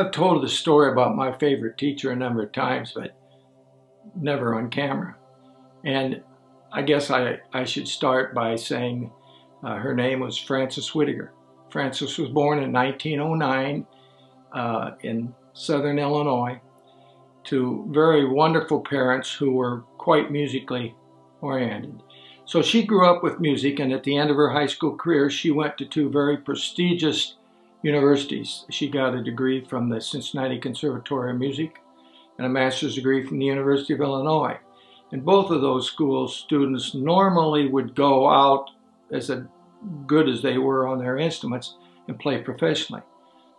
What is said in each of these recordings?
I've told the story about my favorite teacher a number of times, but never on camera. And I guess I should start by saying her name was Frances Whittaker. Frances was born in 1909 in southern Illinois to very wonderful parents who were quite musically oriented. So she grew up with music, and at the end of her high school career, she went to two very prestigious universities. She got a degree from the Cincinnati Conservatory of Music and a master's degree from the University of Illinois. In both of those schools, students normally would go out as good as they were on their instruments and play professionally.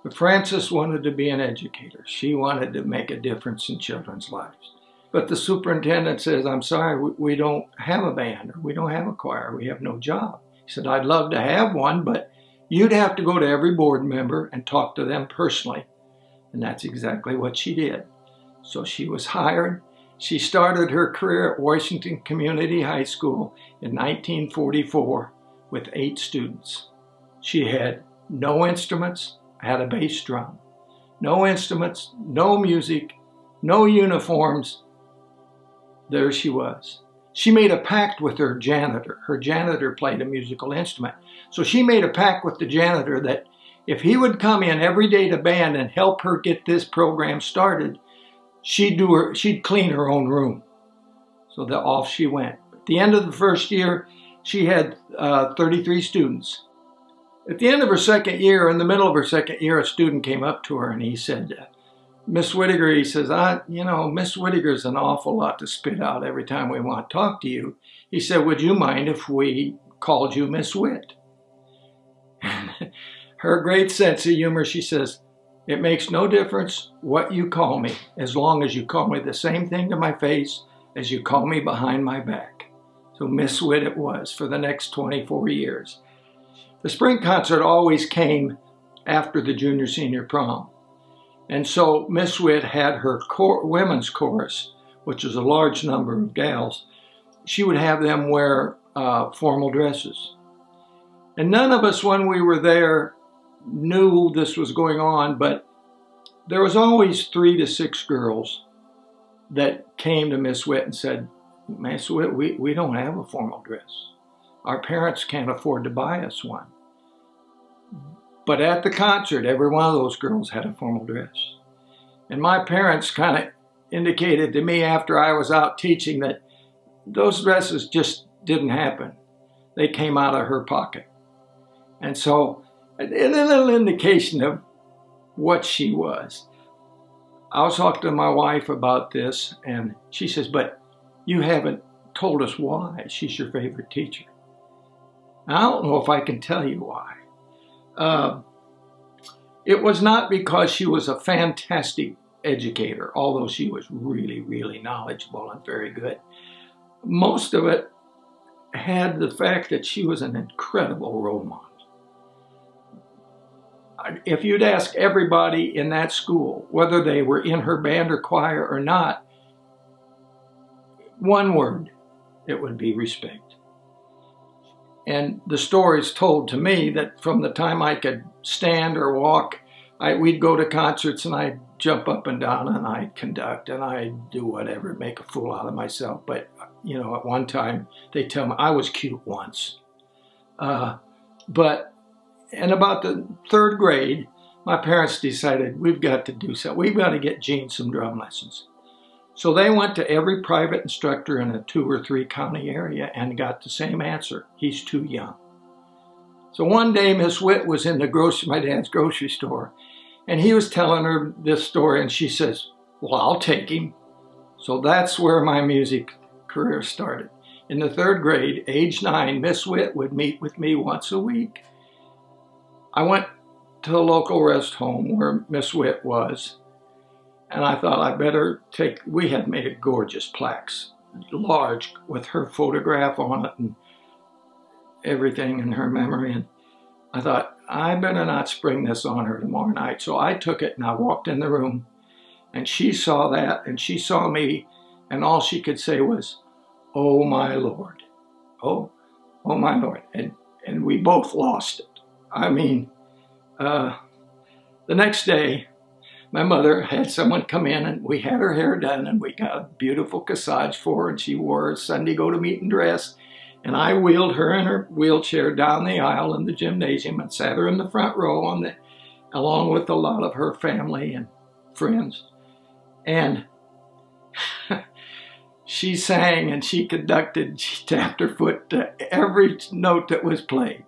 But Frances wanted to be an educator. She wanted to make a difference in children's lives. But the superintendent says, "I'm sorry, we don't have a band, or we don't have a choir, we have no job." He said, "I'd love to have one, but you'd have to go to every board member and talk to them personally." And that's exactly what she did. So she was hired. She started her career at Washington Community High School in 1944 with 8 students. She had no instruments, had a bass drum. No instruments, no music, no uniforms. There she was. She made a pact with her janitor. Her janitor played a musical instrument. So she made a pact with the janitor that if he would come in every day to band and help her get this program started, she'd clean her own room. So off she went. At the end of the first year, she had 33 students. At the end of her second year, in the middle of her second year, a student came up to her and he said, "Miss Whittaker," he says, Miss Whittaker's an awful lot to spit out every time we want to talk to you." He said, "Would you mind if we called you Miss Whit?" Her great sense of humor, she says, "It makes no difference what you call me, as long as you call me the same thing to my face as you call me behind my back." So Miss Whit it was for the next 24 years. The spring concert always came after the junior-senior prom. And so Miss Whit had her women's chorus, which is a large number of gals. She would have them wear formal dresses. And none of us, when we were there, knew this was going on, but there was always 3 to 6 girls that came to Miss Whit and said, "Miss Whit, we don't have a formal dress. Our parents can't afford to buy us one." But at the concert, every one of those girls had a formal dress. And my parents kind of indicated to me after I was out teaching that those dresses just didn't happen. They came out of her pocket. And so, a little indication of what she was. I was talking to my wife about this, and she says, "But you haven't told us why she's your favorite teacher." I don't know if I can tell you why. It was not because she was a fantastic educator, although she was really, really knowledgeable and very good. Most of it had the fact that she was an incredible role model. If you'd ask everybody in that school, whether they were in her band or choir or not, one word, it would be respect. And the stories told to me that from the time I could stand or walk, we'd go to concerts and I'd jump up and down and I'd conduct and I'd do whatever, make a fool out of myself. But, at one time they tell me I was cute once. And about the 3rd grade, my parents decided we've got to do something. We've got to get Gene some drum lessons. So they went to every private instructor in a 2 or 3 county area and got the same answer: he's too young. So one day Miss Whit was in my dad's grocery store, and he was telling her this story, and she says, "Well, I'll take him." So that's where my music career started. In the 3rd grade, age 9, Miss Whit would meet with me once a week. I went to the local rest home where Miss Whit was, and I thought I better we had made a gorgeous plaques, large, with her photograph on it and everything in her memory. And I thought, I better not spring this on her tomorrow night. So I took it and I walked in the room, and she saw that and she saw me, and all she could say was, "Oh my Lord, oh my Lord." And we both lost it. I mean, the next day, my mother had someone come in, and we had her hair done, and we got a beautiful corsage for her, and she wore her Sunday go-to-meeting dress. And I wheeled her in her wheelchair down the aisle in the gymnasium and sat her in the front row along with a lot of her family and friends. And she sang and she conducted, she tapped her foot to every note that was played.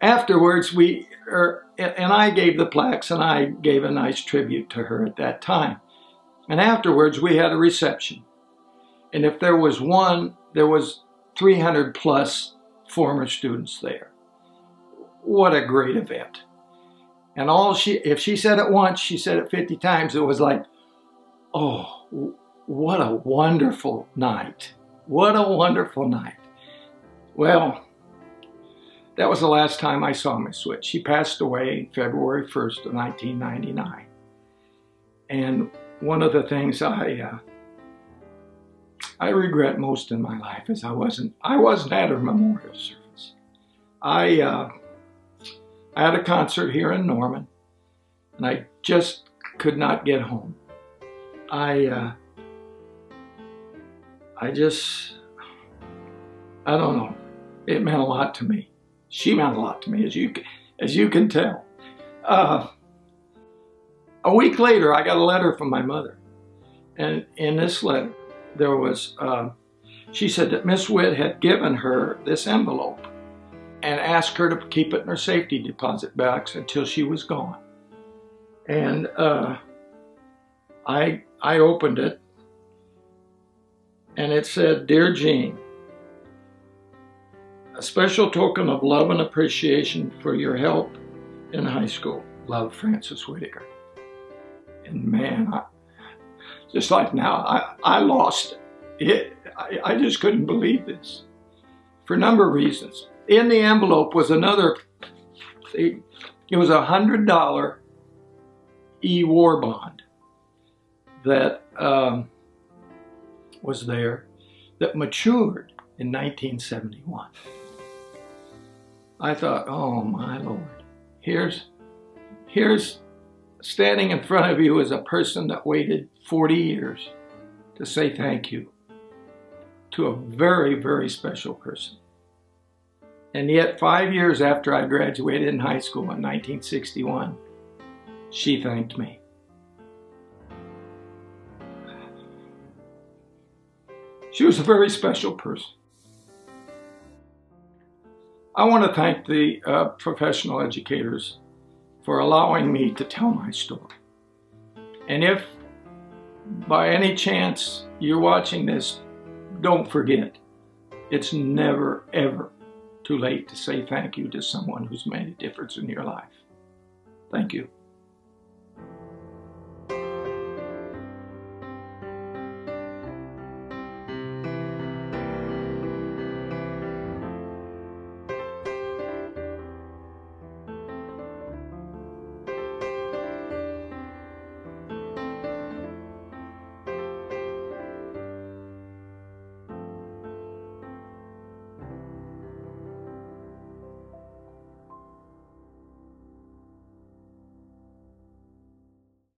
Afterwards, and I gave the plaques, and I gave a nice tribute to her at that time. And afterwards, we had a reception. And if there was one, there was 300 plus former students there. What a great event. And if she said it once, she said it 50 times. It was like, oh, what a wonderful night. What a wonderful night. Well, that was the last time I saw Miss Witt. She passed away February 1st of 1999. And one of the things I regret most in my life is I wasn't at her memorial service. I had a concert here in Norman, and I just could not get home. I don't know. It meant a lot to me. She meant a lot to me, as you can tell. A week later, I got a letter from my mother, and in this letter, there was, she said that Miss Witt had given her this envelope and asked her to keep it in her safety deposit box until she was gone. And I opened it, and it said, "Dear Jean, a special token of love and appreciation for your help in high school. Love, Francis Whitaker." And man, just like now, I lost it. I just couldn't believe this for a number of reasons. In the envelope was another thing. It was a $100 e-war bond that was there that matured in 1971. I thought, oh my Lord, here's standing in front of you as a person that waited 40 years to say thank you to a very, very special person. And yet 5 years after I graduated in high school in 1961, she thanked me. She was a very special person. I want to thank the professional educators for allowing me to tell my story. And if by any chance you're watching this, don't forget, it's never, ever too late to say thank you to someone who's made a difference in your life. Thank you.